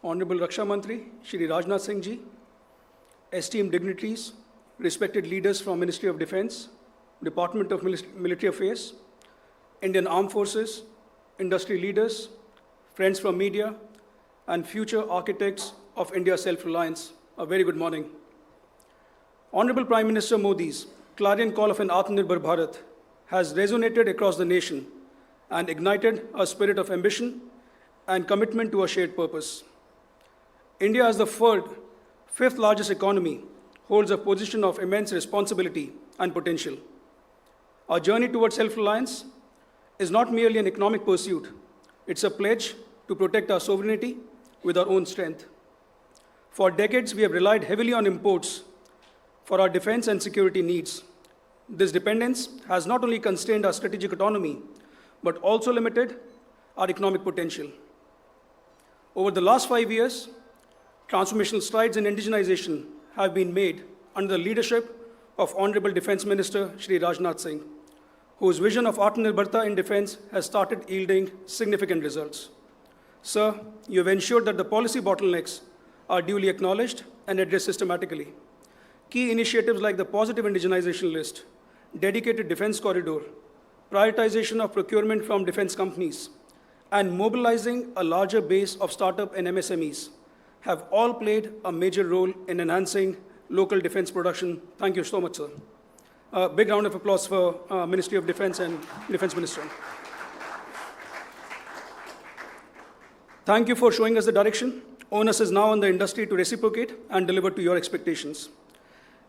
Honorable Raksha Mantri, Shri Rajnath Singh Ji, esteemed dignitaries, respected leaders from Ministry of Defence, Department of Military Affairs, Indian Armed Forces, industry leaders, friends from media, and future architects of India's self-reliance, a very good morning. Honorable Prime Minister Modi's clarion call of an Atmanirbhar Bharat has resonated across the nation and ignited a spirit of ambition and commitment to a shared purpose. India, as the fifth largest economy, holds a position of immense responsibility and potential. Our journey towards self-reliance is not merely an economic pursuit. It's a pledge to protect our sovereignty with our own strength. For decades, we have relied heavily on imports for our defense and security needs. This dependence has not only constrained our strategic autonomy, but also limited our economic potential. Over the last 5 years, transformational strides in indigenization have been made under the leadership of Honorable Defense Minister Shri Rajnath Singh, whose vision of Atmanirbharta in defense has started yielding significant results. Sir, you have ensured that the policy bottlenecks are duly acknowledged and addressed systematically. Key initiatives like the positive indigenization list, dedicated defense corridor, prioritization of procurement from defense companies, and mobilizing a larger base of startup and MSMEs have all played a major role in enhancing local defense production. Thank you so much, sir. A big round of applause for Ministry of Defense and Defense Minister. Thank you for showing us the direction. Onus is now on the industry to reciprocate and deliver to your expectations.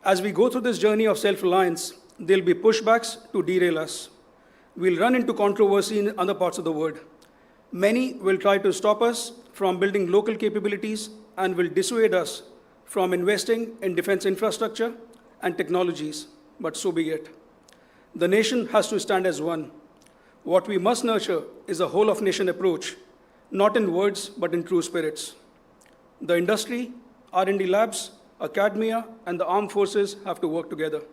As we go through this journey of self-reliance, there'll be pushbacks to derail us. We'll run into controversy in other parts of the world. Many will try to stop us from building local capabilities and will dissuade us from investing in defense infrastructure and technologies, but so be it. The nation has to stand as one. What we must nurture is a whole-of-nation approach, not in words, but in true spirits. The industry, R&D labs, academia, and the armed forces have to work together.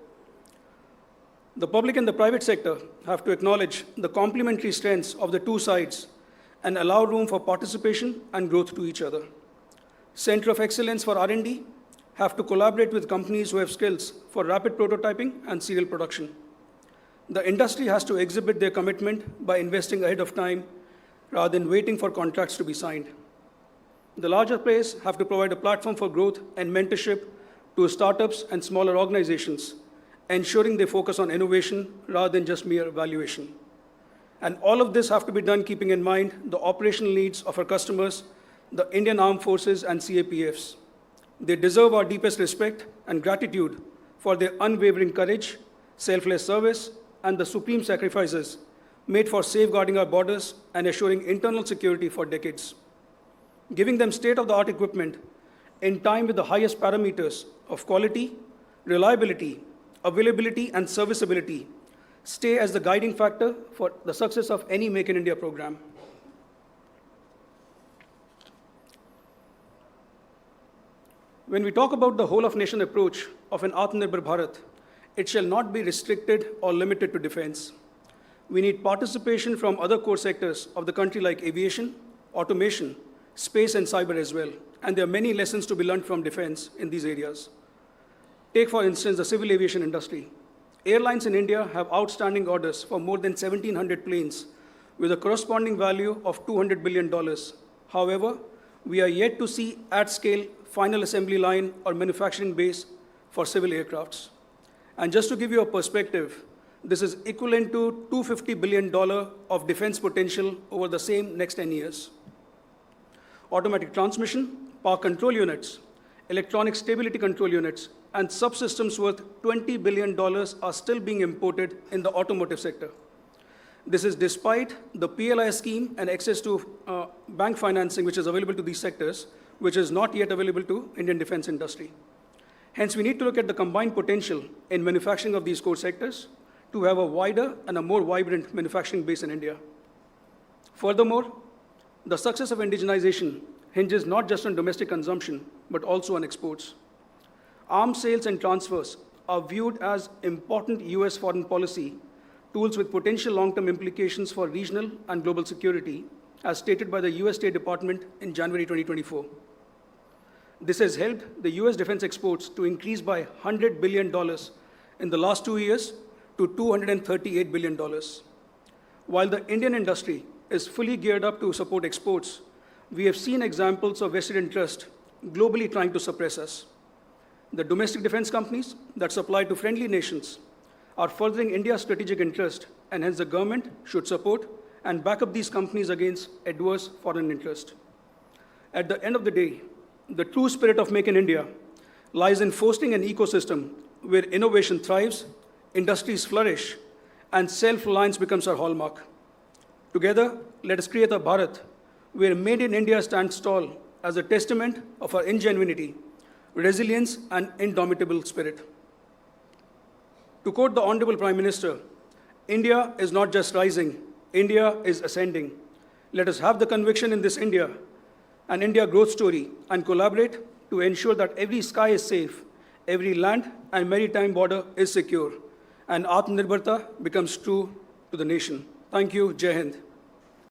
The public and the private sector have to acknowledge the complementary strengths of the two sides and allow room for participation and growth to each other. Center of Excellence for R&D have to collaborate with companies who have skills for rapid prototyping and serial production. The industry has to exhibit their commitment by investing ahead of time rather than waiting for contracts to be signed. The larger players have to provide a platform for growth and mentorship to startups and smaller organizations, ensuring they focus on innovation rather than just mere valuation. And all of this have to be done keeping in mind the operational needs of our customers, the Indian Armed Forces and CAPFs. They deserve our deepest respect and gratitude for their unwavering courage, selfless service, and the supreme sacrifices made for safeguarding our borders and assuring internal security for decades. Giving them state-of-the-art equipment in time with the highest parameters of quality, reliability, availability, and serviceability stay as the guiding factor for the success of any Make in India program. When we talk about the whole-of-nation approach of an Atmanirbhar Bharat, it shall not be restricted or limited to defense. We need participation from other core sectors of the country like aviation, automation, space, and cyber as well. And there are many lessons to be learned from defense in these areas. Take, for instance, the civil aviation industry. Airlines in India have outstanding orders for more than 1,700 planes with a corresponding value of $200 billion. However, we are yet to see at-scale final assembly line or manufacturing base for civil aircrafts. And just to give you a perspective, this is equivalent to $250 billion of defense potential over the same next 10 years. Automatic transmission, power control units, electronic stability control units, and subsystems worth $20 billion are still being imported in the automotive sector. This is despite the PLI scheme and access to bank financing which is available to these sectors, which is not yet available to Indian defense industry. Hence, we need to look at the combined potential in manufacturing of these core sectors to have a wider and a more vibrant manufacturing base in India. Furthermore, the success of indigenization hinges not just on domestic consumption, but also on exports. Arms sales and transfers are viewed as important US foreign policy tools with potential long-term implications for regional and global security, as stated by the US State Department in January 2024. This has helped the US defense exports to increase by $100 billion in the last 2 years to $238 billion. While the Indian industry is fully geared up to support exports, we have seen examples of vested interest globally trying to suppress us. The domestic defense companies that supply to friendly nations are furthering India's strategic interest, and hence the government should support and back up these companies against adverse foreign interest. At the end of the day, the true spirit of Make in India lies in fostering an ecosystem where innovation thrives, industries flourish, and self-reliance becomes our hallmark. Together, let us create a Bharat where Made in India stands tall as a testament of our ingenuity, resilience, and indomitable spirit. To quote the Honorable Prime Minister, India is not just rising, India is ascending. Let us have the conviction in this India, an India growth story, and collaborate to ensure that every sky is safe, every land and maritime border is secure, and Atmanirbharta becomes true to the nation. Thank you. Jai Hind.